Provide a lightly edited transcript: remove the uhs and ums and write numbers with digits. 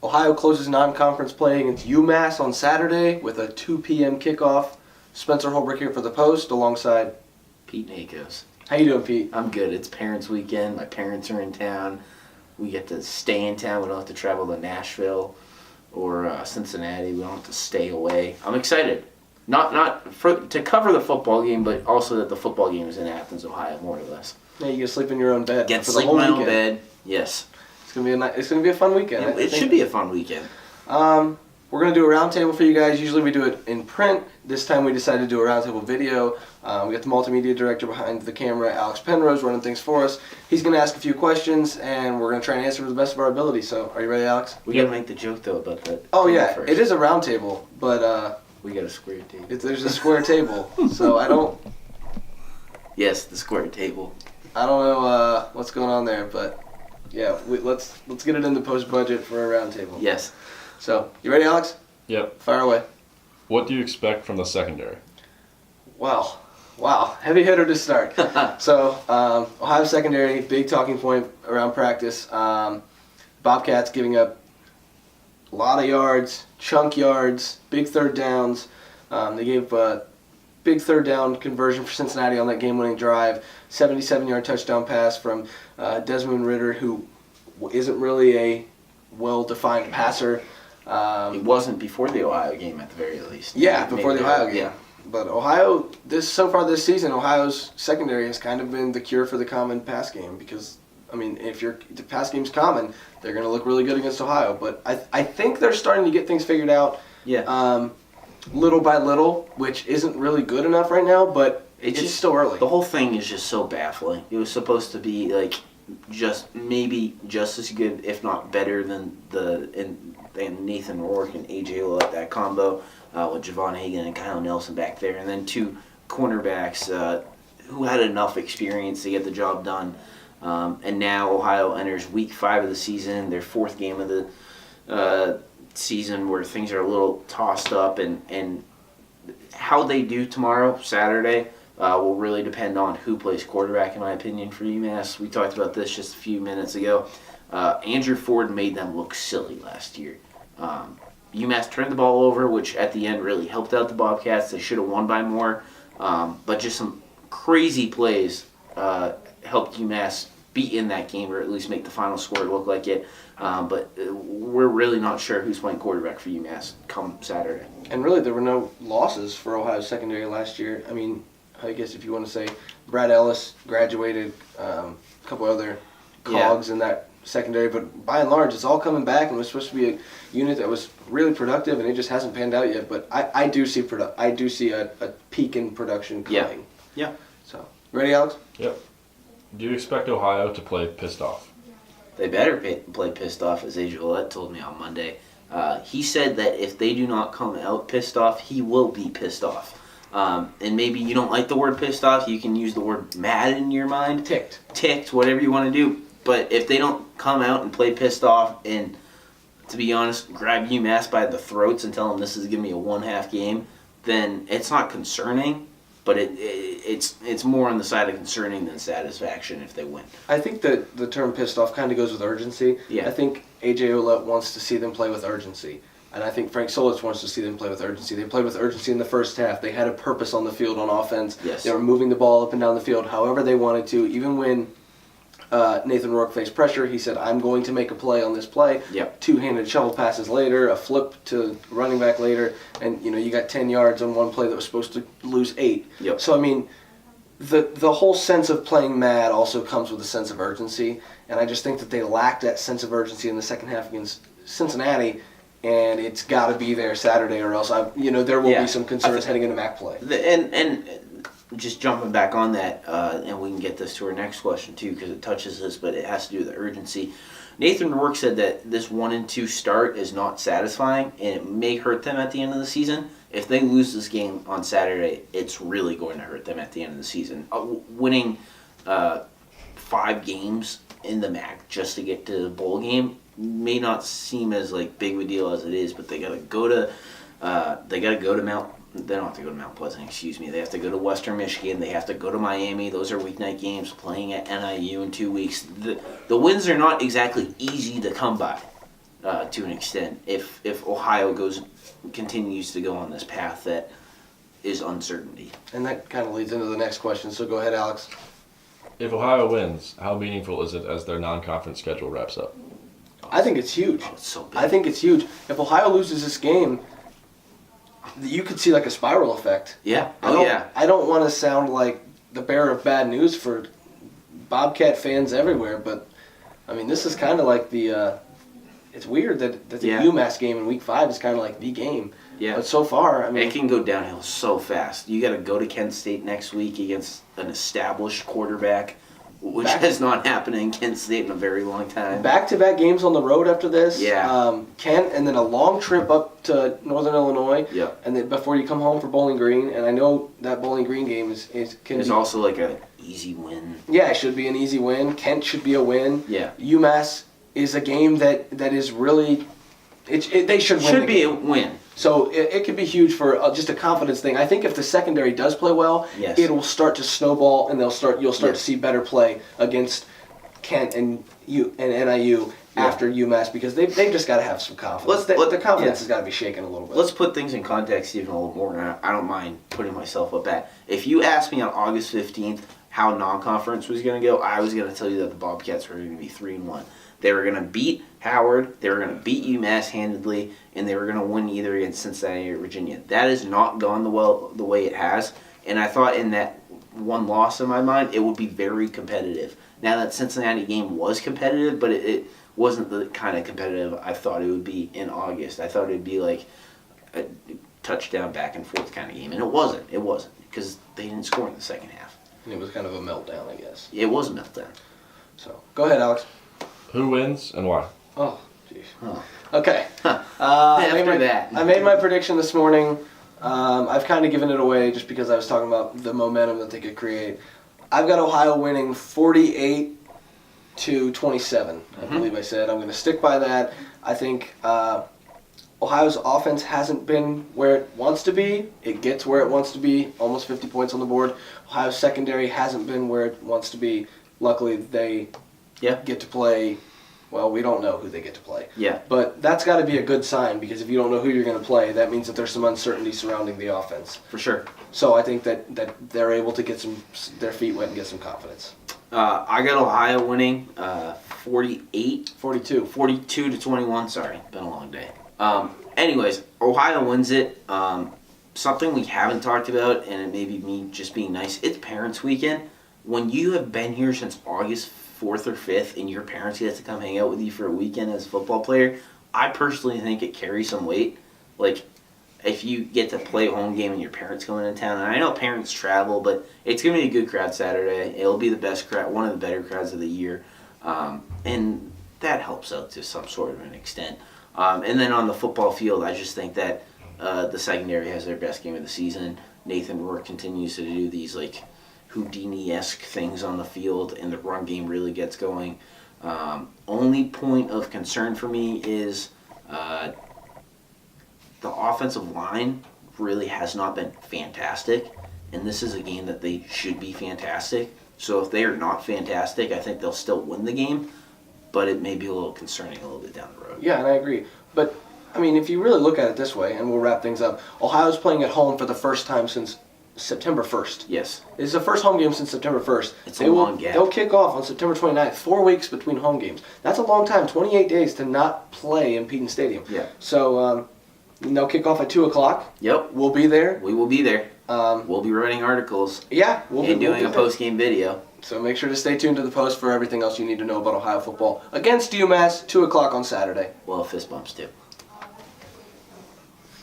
Ohio closes non-conference play against UMass on Saturday with a 2 p.m. kickoff. Spencer Holbrook here for the Post alongside Pete Nakos. How you doing, Pete? I'm good. It's parents' weekend. My parents are in town. We get to stay in town. We don't have to travel to Nashville or Cincinnati. We don't have to stay away. I'm excited. Not to cover the football game, but also that the football game is in Athens, Ohio, more or less. Yeah, you get to sleep in your own bed. Get for sleep the whole in my own weekend. bed. Yes. It's gonna be a fun weekend. It should be a fun weekend. We're going to do a roundtable for you guys. Usually we do it in print. This time we decided to do a roundtable video. We got the multimedia director behind the camera, Alex Penrose, running things for us. He's going to ask a few questions, and we're going to try and answer to the best of our ability. So, are you ready, Alex? We got to make the joke, though, about that. Oh, yeah. First. It is a roundtable, but we got a square table. there's a square table. So, I don't Yes, the square table. know what's going on there, but yeah, let's get it in the post-budget for a roundtable. Yes. So, you ready, Alex? Yep. Fire away. What do you expect from the secondary? Wow, heavy hitter to start. So, Ohio secondary, big talking point around practice. Bobcats giving up a lot of yards, chunk yards, big third downs. They gave a big third down conversion for Cincinnati on that game-winning drive. 77-yard touchdown pass from Desmond Ridder, who isn't really a well-defined passer. It wasn't before the Ohio game, at the very least. Yeah, before the Ohio game. Yeah. But Ohio, so far this season, Ohio's secondary has kind of been the cure for the common pass game because, I mean, if the pass game's common, they're going to look really good against Ohio. But I think they're starting to get things figured out. Yeah. Little by little, which isn't really good enough right now, but it's just still early. The whole thing is just so baffling. It was supposed to be maybe just as good, if not better, than Nathan Rourke and AJ Ouellette, that combo with Javon Hagan and Kyle Nelson back there, and then two cornerbacks who had enough experience to get the job done. And now Ohio enters week 5 of the season, their 4th game of the season, where things are a little tossed up, and how they do tomorrow, Saturday, will really depend on who plays quarterback, in my opinion, for UMass. We talked about this just a few minutes ago. Andrew Ford made them look silly last year. UMass turned the ball over, which at the end really helped out the Bobcats. They should have won by more. But just some crazy plays helped UMass be in that game, or at least make the final score look like it. But we're really not sure who's playing quarterback for UMass come Saturday. And really, there were no losses for Ohio's secondary last year. I mean, I guess if you want to say Brad Ellis graduated, a couple other cogs in that secondary, but by and large, it's all coming back, and it was supposed to be a unit that was really productive, and it just hasn't panned out yet. But I do see a peak in production coming. Yeah. So, ready, Alex? Yep. Do you expect Ohio to play pissed off? They better play pissed off, as AJ Ouellette told me on Monday. He said that if they do not come out pissed off, he will be pissed off. And maybe you don't like the word pissed off, you can use the word mad in your mind. Ticked, whatever you want to do. But if they don't come out and play pissed off and, to be honest, grab UMass by the throats and tell them this is going to be a one-half game, then it's not concerning, but it's more on the side of concerning than satisfaction if they win. I think that the term pissed off kind of goes with urgency. Yeah. I think AJ Ouellette wants to see them play with urgency. And I think Frank Solich wants to see them play with urgency. They played with urgency in the first half. They had a purpose on the field on offense. Yes. They were moving the ball up and down the field however they wanted to. Even when Nathan Rourke faced pressure, he said, I'm going to make a play on this play. Yep. 2-handed shovel passes later, a flip to running back later, and you got 10 yards on one play that was supposed to lose 8. Yep. So, I mean, the whole sense of playing mad also comes with a sense of urgency, and I just think that they lacked that sense of urgency in the second half against Cincinnati, and it's got to be there Saturday, or else there will be some concerns heading into MAC play. And just jumping back on that, and we can get this to our next question too, because it touches this, but it has to do with the urgency. Nathan Rourke said that this 1-2 start is not satisfying, and it may hurt them at the end of the season. If they lose this game on Saturday, it's really going to hurt them at the end of the season. Winning 5 games in the MAC just to get to the bowl game may not seem as big of a deal as it is, but they got to go to Mount. They don't have to go to Mount Pleasant, excuse me. They have to go to Western Michigan. They have to go to Miami. Those are weeknight games, playing at NIU in 2 weeks. The wins are not exactly easy to come by. to an extent if Ohio continues to go on this path that is uncertainty. And that kind of leads into the next question. So go ahead, Alex. If Ohio wins, how meaningful is it as their non-conference schedule wraps up? I think it's huge. Oh, it's so big. I think it's huge. If Ohio loses this game, you could see like a spiral effect. Yeah. I don't want to sound like the bearer of bad news for Bobcat fans everywhere, but I mean, this is kind of like the. It's weird that the UMass game in Week 5 is kind of like the game. Yeah. But so far, I mean, it can go downhill so fast. You got to go to Kent State next week against an established quarterback, which has not happened in Kent State in a very long time. Back-to-back games on the road after this. Yeah. Kent, and then a long trip up to Northern Illinois. Yep. And then before you come home for Bowling Green, and I know that Bowling Green game can be also like a easy win. Yeah, it should be an easy win. Kent should be a win. Yeah. UMass is a game that is really, they should win. Should be a win. So it could be huge for just a confidence thing. I think if the secondary does play well, Yes. it will start to snowball, and you'll start to see better play against Kent and NIU after UMass, because they've just got to have some confidence. The confidence has got to be shaken a little bit. Let's put things in context even a little more, and I don't mind putting myself up at. If you asked me on August 15th how non-conference was going to go, I was going to tell you that the Bobcats were going to be 3-1. They were going to beat Howard, they were going to beat UMass handedly, and they were going to win either against Cincinnati or Virginia. That has not gone the way it has, and I thought in that one loss in my mind, it would be very competitive. Now that Cincinnati game was competitive, but it wasn't the kind of competitive I thought it would be in August. I thought it would be like a touchdown back and forth kind of game, and it wasn't. It wasn't, because they didn't score in the second half. And it was kind of a meltdown, I guess. It was a meltdown. So go ahead, Alex. Who wins and why? Oh, jeez. Oh. Okay. I made my prediction this morning. I've kind of given it away just because I was talking about the momentum that they could create. I've got Ohio winning 48-27. I believe I said. I'm going to stick by that. I think Ohio's offense hasn't been where it wants to be. It gets where it wants to be, almost 50 points on the board. Ohio's secondary hasn't been where it wants to be. Luckily, they get to play. Well, we don't know who they get to play. Yeah. But that's got to be a good sign, because if you don't know who you're going to play, that means that there's some uncertainty surrounding the offense. For sure. So I think that they're able to get their feet wet and get some confidence. I got Ohio winning 42-21. Sorry, been a long day. Anyways, Ohio wins it. Something we haven't talked about, and it may be me just being nice, it's Parents' Weekend. When you have been here since August 4th or 5th and your parents get to come hang out with you for a weekend as a football player, I personally think it carries some weight. Like, if you get to play a home game and your parents come into town, and I know parents travel, but it's going to be a good crowd Saturday. It'll be the best crowd, one of the better crowds of the year, and that helps out to some sort of an extent. And then on the football field, I just think that the secondary has their best game of the season. Nathan Rourke continues to do these, like, Houdini-esque things on the field, and the run game really gets going. Only point of concern for me is the offensive line really has not been fantastic, and this is a game that they should be fantastic. So if they are not fantastic, I think they'll still win the game, but it may be a little concerning a little bit down the road. Yeah, and I agree. But, I mean, if you really look at it this way, and we'll wrap things up, Ohio's playing at home for the first time since September 1st. Yes. It's the first home game since September 1st. It's a long gap. They'll kick off on September 29th, 4 weeks between home games. That's a long time, 28 days to not play in Peden Stadium. Yeah. So they'll kick off at 2 o'clock. Yep. We'll be there. We will be there. We'll be writing articles. Yeah. We'll be doing a post-game video. So make sure to stay tuned to the post for everything else you need to know about Ohio football against UMass, 2 o'clock on Saturday. Well, fist bumps too.